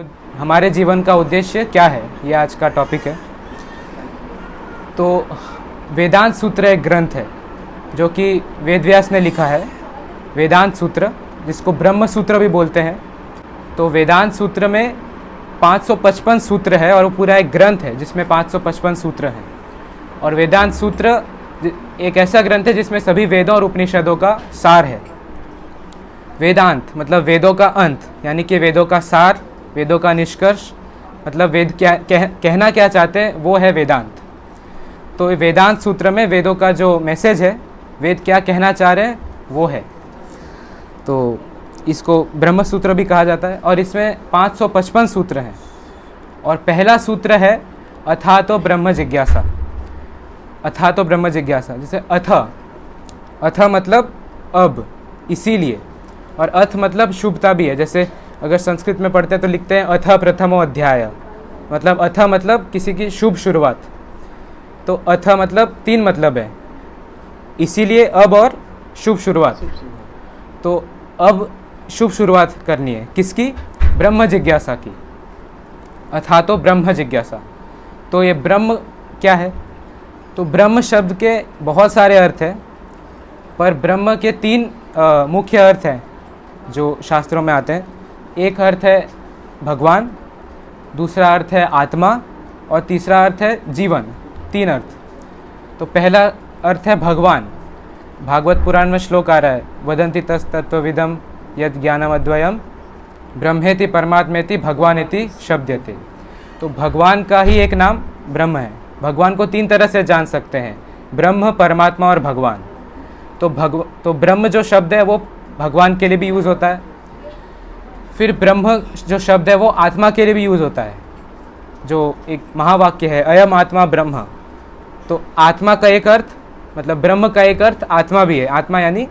तो हमारे जीवन का उद्देश्य क्या है, ये आज का टॉपिक है। तो वेदांत सूत्र एक ग्रंथ है जो कि वेदव्यास ने लिखा है, वेदांत सूत्र, जिसको ब्रह्म सूत्र भी बोलते हैं। तो वेदांत सूत्र में 555 सूत्र है और वो पूरा एक ग्रंथ है जिसमें 555 सूत्र हैं। और वेदांत सूत्र एक ऐसा ग्रंथ है जिसमें सभी वेदों और उपनिषदों का सार है। वेदांत मतलब वेदों का अंत, यानी कि वेदों का सार, वेदों का निष्कर्ष, मतलब वेद क्या कहना क्या चाहते हैं वो है वेदांत। तो वेदांत सूत्र में वेदों का जो मैसेज है, वेद क्या कहना चाह रहे हैं वो है। तो इसको ब्रह्म सूत्र भी कहा जाता है और इसमें 555 सूत्र हैं। और पहला सूत्र है अथा तो ब्रह्म जिज्ञासा। अथा तो ब्रह्म जिज्ञासा, जैसे अथ मतलब अब, इसीलिए, और अथ मतलब शुभता भी है। जैसे अगर संस्कृत में पढ़ते हैं तो लिखते हैं अथ प्रथमो अध्याय, मतलब अथ मतलब किसी की शुभ शुरुआत। तो अथ मतलब 3 मतलब है, इसीलिए, अब और शुभ शुरुआत। तो अब शुभ शुरुआत करनी है किसकी? ब्रह्म जिज्ञासा की। अथा तो ब्रह्म जिज्ञासा। तो ये ब्रह्म क्या है? तो ब्रह्म शब्द के बहुत सारे अर्थ हैं, पर ब्रह्म के 3 मुख्य अर्थ हैं जो शास्त्रों में आते हैं। एक अर्थ है भगवान, दूसरा अर्थ है आत्मा और तीसरा अर्थ है जीवन। 3 अर्थ। तो पहला अर्थ है भगवान। भागवत पुराण में श्लोक आ रहा है, वदन्ति तत्त्वविदम यद ज्ञानम अद्वयम ब्रह्मेति परमात्मेति भगवानेति शब्दयते। तो भगवान का ही एक नाम ब्रह्म है। भगवान को 3 तरह से जान सकते हैं, ब्रह्म, परमात्मा और भगवान। तो ब्रह्म जो शब्द है वो भगवान के लिए भी यूज़ होता है। फिर ब्रह्म जो शब्द है वो आत्मा के लिए भी यूज़ होता है, जो एक महावाक्य है, अयम आत्मा ब्रह्म। तो आत्मा का एक अर्थ, मतलब ब्रह्म का एक अर्थ आत्मा भी है। आत्मा यानी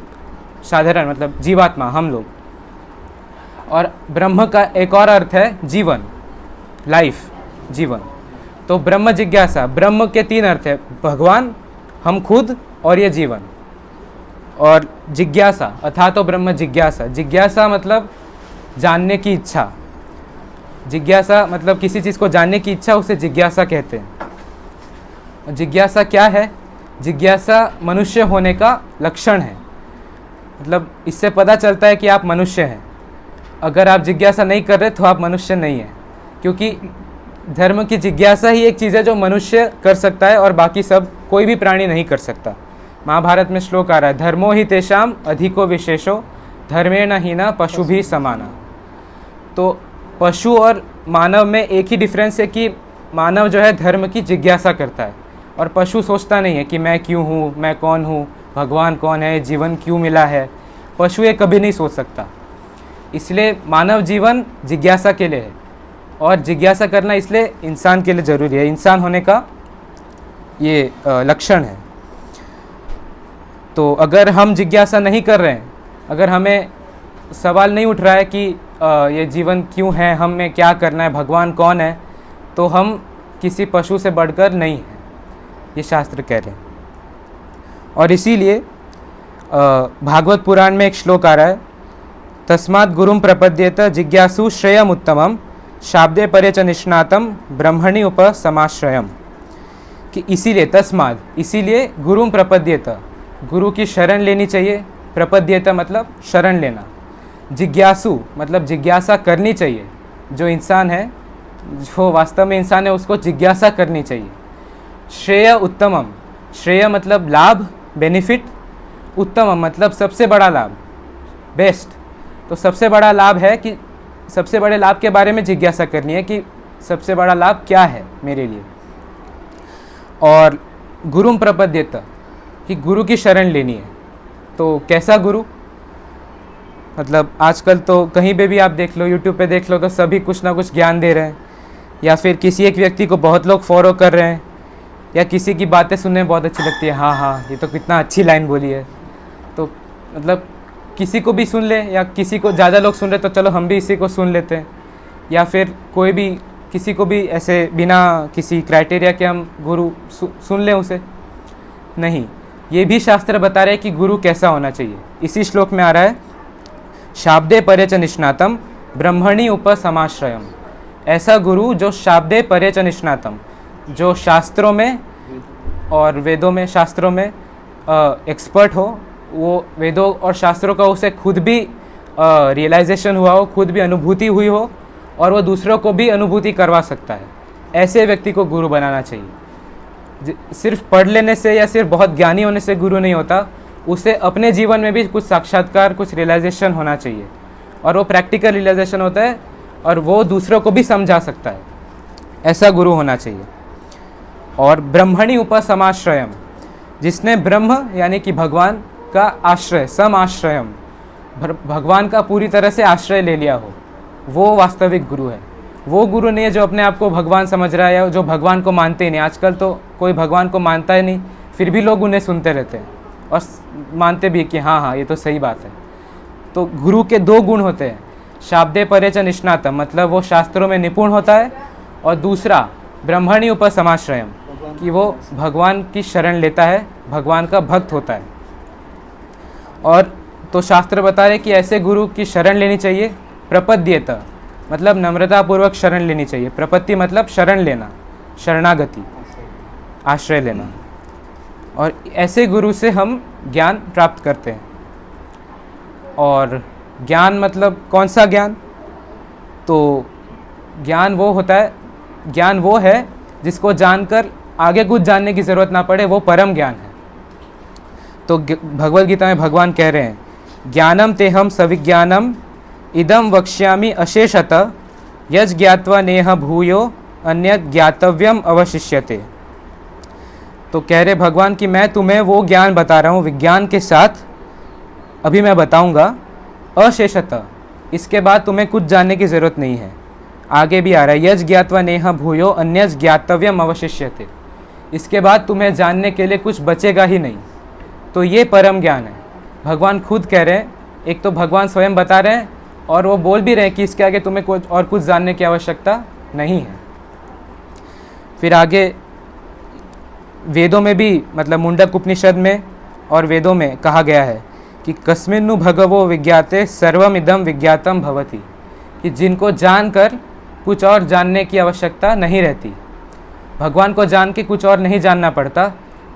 साधारण, मतलब जीवात्मा, हम लोग। और ब्रह्म का एक और अर्थ है जीवन, लाइफ, जीवन। तो ब्रह्म जिज्ञासा, ब्रह्म के 3 अर्थ है, भगवान, हम खुद और ये जीवन। और जिज्ञासा, अथा तो ब्रह्म जिज्ञासा। जिज्ञासा मतलब जानने की इच्छा। जिज्ञासा मतलब किसी चीज़ को जानने की इच्छा, उसे जिज्ञासा कहते हैं। जिज्ञासा क्या है? जिज्ञासा मनुष्य होने का लक्षण है। मतलब इससे पता चलता है कि आप मनुष्य हैं। अगर आप जिज्ञासा नहीं कर रहे तो आप मनुष्य नहीं हैं, क्योंकि धर्म की जिज्ञासा ही एक चीज़ है जो मनुष्य कर सकता है और बाकी सब कोई भी प्राणी नहीं कर सकता। महाभारत में श्लोक आ रहा है, धर्मो ही तेषाम अधिको विशेषो धर्मेण हीना पशु भी समाना। तो पशु और मानव में एक ही डिफरेंस है कि मानव जो है धर्म की जिज्ञासा करता है और पशु सोचता नहीं है कि मैं क्यों हूँ, मैं कौन हूँ, भगवान कौन है, जीवन क्यों मिला है। पशु ये कभी नहीं सोच सकता। इसलिए मानव जीवन जिज्ञासा के लिए है और जिज्ञासा करना इसलिए इंसान के लिए ज़रूरी है। इंसान होने का ये लक्षण है। तो अगर हम जिज्ञासा नहीं कर रहे हैं, अगर हमें सवाल नहीं उठ रहा है कि ये जीवन क्यों है, हमें क्या करना है, भगवान कौन है, तो हम किसी पशु से बढ़कर नहीं हैं, ये शास्त्र कह रहे हैं। और इसीलिए भागवत पुराण में एक श्लोक आ रहा है, तस्मात् गुरुम प्रपद्येत जिज्ञासु श्रेयम उत्तमम शाब्दे परे च निष्णातम ब्रह्मणि उपसमाश्रयम। कि इसीलिए, तस्मात्, इसीलिए गुरुम प्रपद्येत, गुरु की शरण लेनी चाहिए। प्रपद्येत मतलब शरण लेना। जिज्ञासु मतलब जिज्ञासा करनी चाहिए। जो इंसान है, जो वास्तव में इंसान है, उसको जिज्ञासा करनी चाहिए। श्रेय उत्तमम, श्रेय मतलब लाभ, बेनिफिट, उत्तमम मतलब सबसे बड़ा लाभ, बेस्ट। तो सबसे बड़ा लाभ है कि सबसे बड़े लाभ के बारे में जिज्ञासा करनी है कि सबसे बड़ा लाभ क्या है मेरे लिए। और गुरुम प्रपद्येत, कि गुरु की शरण लेनी है। तो कैसा गुरु? मतलब आजकल तो कहीं पे भी आप देख लो, यूट्यूब पे देख लो, तो सभी कुछ ना कुछ ज्ञान दे रहे हैं, या फिर किसी एक व्यक्ति को बहुत लोग फॉलो कर रहे हैं, या किसी की बातें सुनने में बहुत अच्छी लगती है, हाँ हाँ ये तो कितना अच्छी लाइन बोली है। तो मतलब किसी को भी सुन ले, या किसी को ज़्यादा लोग सुन रहे तो चलो हम भी इसी को सुन लेते हैं, या फिर कोई भी किसी को भी ऐसे बिना किसी क्राइटेरिया के हम गुरु सुन लें उसे। नहीं, ये भी शास्त्र बता रहे हैं कि गुरु कैसा होना चाहिए। इसी श्लोक में आ रहा है, शाब्दे परे च निष्णातम ब्रह्मणि उपसमाश्रयम, ऐसा गुरु जो शाब्दे परे च निष्णातम, जो शास्त्रों में और वेदों में, शास्त्रों में एक्सपर्ट हो, वो वेदों और शास्त्रों का उसे खुद भी रियलाइजेशन हुआ हो, खुद भी अनुभूति हुई हो और वो दूसरों को भी अनुभूति करवा सकता है। ऐसे व्यक्ति को गुरु बनाना चाहिए। सिर्फ पढ़ लेने से या सिर्फ बहुत ज्ञानी होने से गुरु नहीं होता, उसे अपने जीवन में भी कुछ साक्षात्कार, कुछ रियलाइजेशन होना चाहिए और वो प्रैक्टिकल रियलाइजेशन होता है और वो दूसरों को भी समझा सकता है। ऐसा गुरु होना चाहिए। और ब्रह्मणि उपसमाश्रयम, जिसने ब्रह्म यानी कि भगवान का आश्रय, सम आश्रयम, भगवान का पूरी तरह से आश्रय ले लिया हो, वो वास्तविक गुरु है। वो गुरु नहीं है जो अपने आप को भगवान समझ रहा है या जो भगवान को मानते ही नहीं। आजकल तो कोई भगवान को मानता ही नहीं, फिर भी लोग उन्हें सुनते रहते हैं और मानते भी कि हाँ हाँ ये तो सही बात है। तो गुरु के दो गुण होते हैं, शाब्दे परे च निष्णातम, मतलब वो शास्त्रों में निपुण होता है, और दूसरा ब्रह्मणि उपसमाश्रयम, कि वो भगवान की शरण लेता है, भगवान का भक्त होता है। और तो शास्त्र बता रहे कि ऐसे गुरु की शरण लेनी चाहिए। प्रपद्येत मतलब नम्रतापूर्वक शरण लेनी चाहिए। प्रपत्ति मतलब शरण लेना, शरणागति, आश्रय लेना। और ऐसे गुरु से हम ज्ञान प्राप्त करते हैं। और ज्ञान मतलब कौन सा ज्ञान? तो ज्ञान वो होता है, ज्ञान वो है जिसको जानकर आगे कुछ जानने की ज़रूरत ना पड़े, वो परम ज्ञान है। तो भगवद गीता में भगवान कह रहे हैं, ज्ञानम तेहम सविज्ञानम इदम वक्ष्यामि अशेषतः यज ज्ञात्वा नेह भूयो अन्य ज्ञातव्यम अवशिष्यते। तो कह रहे भगवान कि मैं तुम्हें वो ज्ञान बता रहा हूँ विज्ञान के साथ, अभी मैं बताऊँगा, अशेषतः, इसके बाद तुम्हें कुछ जानने की ज़रूरत नहीं है। आगे भी आ रहा है, यज ज्ञात्वा नेह भूयो अन्य ज्ञातव्यम अवशिष्यते, इसके बाद तुम्हें जानने के लिए कुछ बचेगा ही नहीं। तो ये परम ज्ञान है। भगवान खुद कह रहे हैं, एक तो भगवान स्वयं बता रहे हैं और वो बोल भी रहे हैं कि इसके आगे तुम्हें कुछ जानने की आवश्यकता नहीं है। फिर आगे वेदों में भी, मतलब मुंडक उपनिषद में और वेदों में कहा गया है कि कस्मिन्नु भगवो विज्ञाते सर्वम इदम विज्ञातम भवति, कि जिनको जानकर कुछ और जानने की आवश्यकता नहीं रहती। भगवान को जान के कुछ और नहीं जानना पड़ता।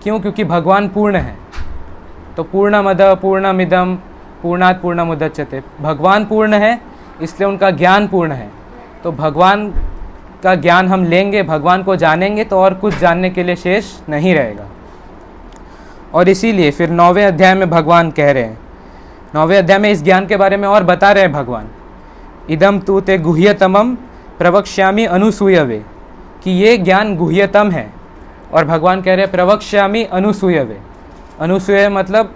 क्यों? क्योंकि भगवान पूर्ण है। तो पूर्णमद पूर्णमिदम पूर्णात् पूर्णमुदच्यते, भगवान पूर्ण है इसलिए उनका ज्ञान पूर्ण है। तो भगवान का ज्ञान हम लेंगे, भगवान को जानेंगे तो और कुछ जानने के लिए शेष नहीं रहेगा। और इसीलिए फिर 9वें अध्याय में भगवान कह रहे हैं, 9वें अध्याय में इस ज्ञान के बारे में और बता रहे हैं भगवान, इदम तु ते गुह्यतमम प्रवक्ष्यामि अनुसूयवे, कि ये ज्ञान गुह्यतम है। और भगवान कह रहे हैं प्रवक्ष्यामि अनुसूयवे। अनुसूय मतलब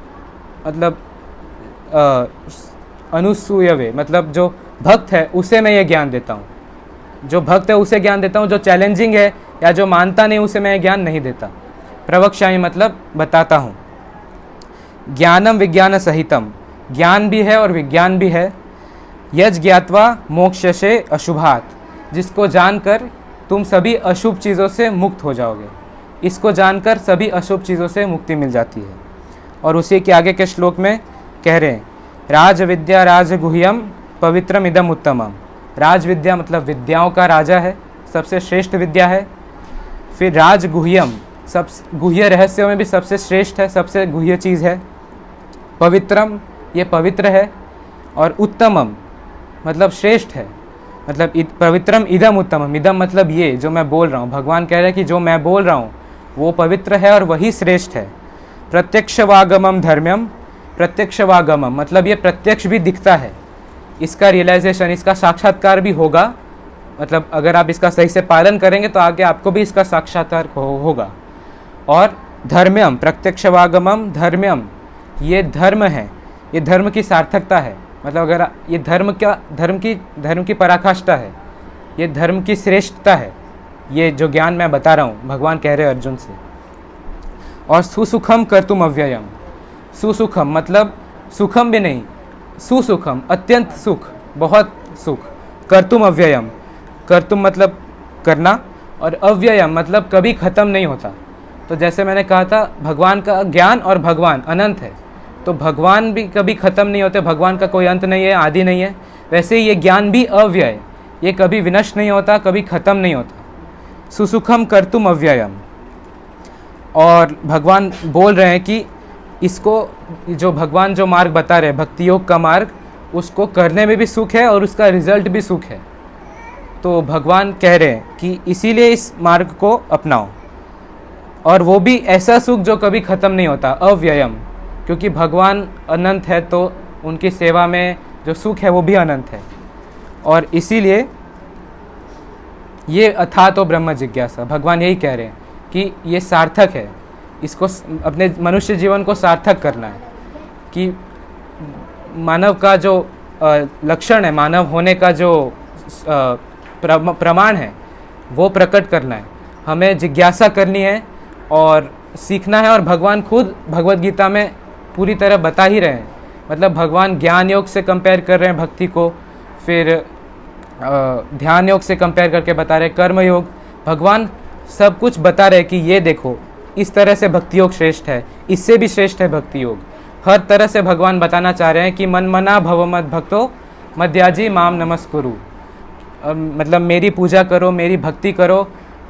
अनुसूयवे मतलब जो भक्त है उसे मैं ये ज्ञान देता हूँ, जो भक्त है उसे ज्ञान देता हूँ, जो चैलेंजिंग है या जो मानता नहीं उसे मैं ज्ञान नहीं देता। प्रवक्ष्यामि मतलब बताता हूँ। ज्ञानम विज्ञान सहितम, ज्ञान भी है और विज्ञान भी है। यज ज्ञात्वा मोक्षसे अशुभात, जिसको जानकर तुम सभी अशुभ चीज़ों से मुक्त हो जाओगे। इसको जानकर सभी अशुभ चीज़ों से मुक्ति मिल जाती है। और उसी के आगे के श्लोक में कह रहे हैं, राज विद्या राजगुह्यम पवित्रम इदम उत्तमम। राज विद्या मतलब विद्याओं का राजा है, सबसे श्रेष्ठ विद्या है। फिर राजगुह्यम, सब गुह्य रहस्यों में भी सबसे श्रेष्ठ है, सबसे गुह्य चीज़ है। पवित्रम, ये पवित्र है। और उत्तमम मतलब श्रेष्ठ है, मतलब पवित्रम इदम उत्तमम, इदम मतलब ये जो मैं बोल रहा हूँ। भगवान कह रहे हैं कि जो मैं बोल रहा हूँ वो पवित्र है और वही श्रेष्ठ है। प्रत्यक्षवागमम धर्म्यम, प्रत्यक्षवागमम मतलब ये प्रत्यक्ष भी दिखता है, इसका रियलाइजेशन, इसका साक्षात्कार भी होगा। मतलब अगर आप इसका सही से पालन करेंगे तो आगे आपको भी इसका साक्षात्कार होगा। और धर्म्यम, प्रत्यक्षवागमम धर्म्यम, ये धर्म है, ये धर्म की सार्थकता है। मतलब अगर ये धर्म की पराकाष्ठा है, ये धर्म की श्रेष्ठता है, ये जो ज्ञान मैं बता रहा हूँ, भगवान कह रहे हैं अर्जुन से। और सुसुखम कर्तुम अव्ययम, सुसुखम मतलब सुखम भी नहीं, सुसुखम अत्यंत सुख, बहुत सुख। कर्तुम अव्ययम, कर्तुम मतलब करना, और अव्ययम मतलब कभी ख़त्म नहीं होता। तो जैसे मैंने कहा था भगवान का ज्ञान और भगवान अनंत है, तो भगवान भी कभी ख़त्म नहीं होते, भगवान का कोई अंत नहीं है, आदि नहीं है। वैसे ही ये ज्ञान भी अव्यय, ये कभी विनष्ट नहीं होता, कभी ख़त्म नहीं होता। सुसुखम कर्तुम अव्ययम। और भगवान बोल रहे हैं कि इसको, जो भगवान जो मार्ग बता रहे हैं भक्ति योग का मार्ग, उसको करने में भी सुख है और उसका रिजल्ट भी सुख है। तो भगवान कह रहे हैं कि इसीलिए इस मार्ग को अपनाओ, और वो भी ऐसा सुख जो कभी ख़त्म नहीं होता, अव्ययम। क्योंकि भगवान अनंत है तो उनकी सेवा में जो सुख है वो भी अनंत है। और इसीलिए ये अथा तो ब्रह्म जिज्ञासा, भगवान यही कह रहे हैं कि ये सार्थक है, इसको अपने मनुष्य जीवन को सार्थक करना है, कि मानव का जो लक्षण है, मानव होने का जो प्रमाण है वो प्रकट करना है, हमें जिज्ञासा करनी है और सीखना है। और भगवान खुद भगवत गीता में पूरी तरह बता ही रहे हैं, मतलब भगवान ज्ञान योग से कंपेयर कर रहे हैं भक्ति को, फिर ध्यान योग से कंपेयर करके बता रहे हैं कर्म योग। भगवान सब कुछ बता रहे हैं कि ये देखो इस तरह से भक्ति योग श्रेष्ठ है, इससे भी श्रेष्ठ है भक्ति योग। हर तरह से भगवान बताना चाह रहे हैं कि मन मना भव मद भक्तो मध्याजी माम नमस्कुरु, मतलब मेरी पूजा करो, मेरी भक्ति करो।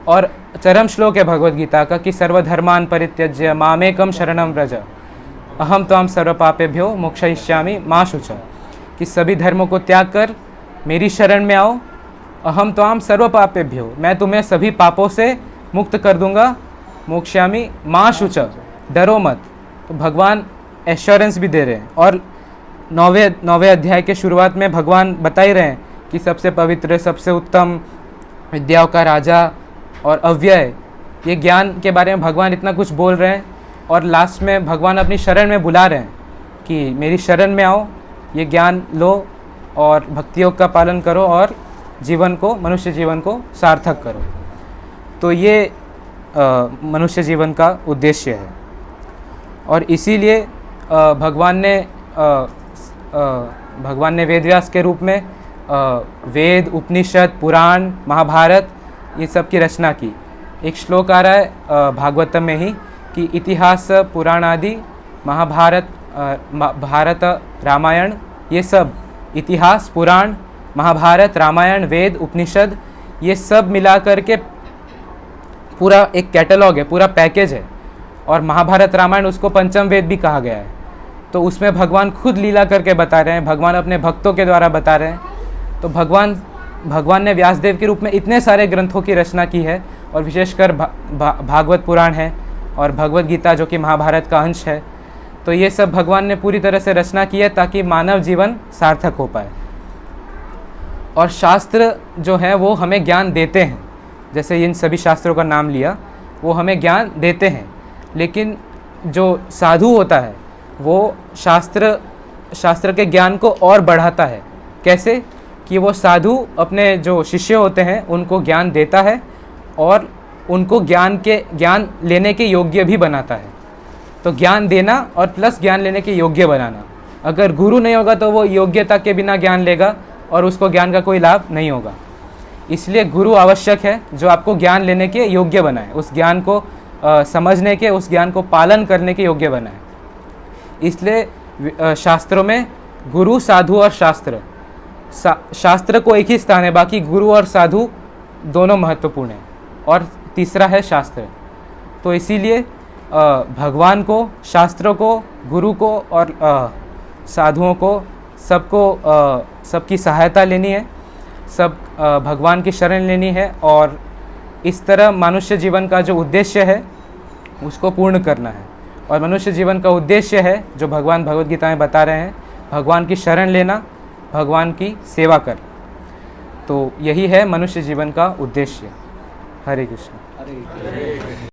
और चरम श्लोक है भगवद गीता का कि सर्वधर्मान परित्यज्य मामेकम शरणम व्रज अहम त्वाम सर्व पापेभ्यो मोक्षयिष्यामि मा शुच, कि सभी धर्मों को त्याग कर मेरी शरण में आओ, अहम त्वाम सर्व पापेभ्यो, मैं तुम्हें सभी पापों से मुक्त कर दूंगा, मोक्षयामि मा शुच, डरो मत। तो भगवान एश्योरेंस भी दे रहे हैं। और नौवें अध्याय के शुरुआत में भगवान बता ही रहे हैं कि सबसे पवित्र, सबसे उत्तम, विद्याओं का राजा और अव्यय, ये ज्ञान के बारे में भगवान इतना कुछ बोल रहे हैं। और लास्ट में भगवान अपनी शरण में बुला रहे हैं कि मेरी शरण में आओ, ये ज्ञान लो और भक्ति योग का पालन करो और जीवन को, मनुष्य जीवन को सार्थक करो। तो ये मनुष्य जीवन का उद्देश्य है। और इसीलिए भगवान ने वेदव्यास के रूप में वेद, उपनिषद, पुराण, महाभारत, ये सब की रचना की। एक श्लोक आ रहा है भागवतम में ही कि इतिहास, पुराण आदि, महाभारत, भारत, रामायण, ये सब इतिहास, पुराण, महाभारत, रामायण, वेद, उपनिषद, ये सब मिला करके पूरा एक कैटलॉग है, पूरा पैकेज है। और महाभारत, रामायण, उसको पंचम वेद भी कहा गया है। तो उसमें भगवान खुद लीला करके बता रहे हैं, भगवान अपने भक्तों के द्वारा बता रहे हैं। तो भगवान ने व्यासदेव के रूप में इतने सारे ग्रंथों की रचना की है, और विशेषकर भागवत पुराण है और भगवत गीता जो कि महाभारत का अंश है। तो ये सब भगवान ने पूरी तरह से रचना की है ताकि मानव जीवन सार्थक हो पाए। और शास्त्र जो है वो हमें ज्ञान देते हैं, जैसे इन सभी शास्त्रों का नाम लिया, वो हमें ज्ञान देते हैं। लेकिन जो साधु होता है वो शास्त्र के ज्ञान को और बढ़ाता है। कैसे? कि वो साधु अपने जो शिष्य होते हैं उनको ज्ञान देता है और उनको ज्ञान लेने के योग्य भी बनाता है। तो ज्ञान देना और प्लस ज्ञान लेने के योग्य बनाना। अगर गुरु नहीं होगा तो वो योग्यता के बिना ज्ञान लेगा और उसको ज्ञान का कोई लाभ नहीं होगा। इसलिए गुरु आवश्यक है जो आपको ज्ञान लेने के योग्य बनाए, उस ज्ञान को समझने के, उस ज्ञान को पालन करने के योग्य बनाए। इसलिए शास्त्रों में गुरु, साधु और शास्त्र, शास्त्र को एक ही स्थान है, बाकी गुरु और साधु दोनों महत्वपूर्ण हैं, और तीसरा है शास्त्र। तो इसीलिए भगवान को, शास्त्रों को, गुरु को और साधुओं को, सबकी सहायता लेनी है, सब भगवान की शरण लेनी है, और इस तरह मनुष्य जीवन का जो उद्देश्य है उसको पूर्ण करना है। और मनुष्य जीवन का उद्देश्य है जो भगवान भगवद गीता में बता रहे हैं, भगवान की शरण लेना, भगवान की सेवा कर। तो यही है मनुष्य जीवन का उद्देश्य। हरे कृष्ण।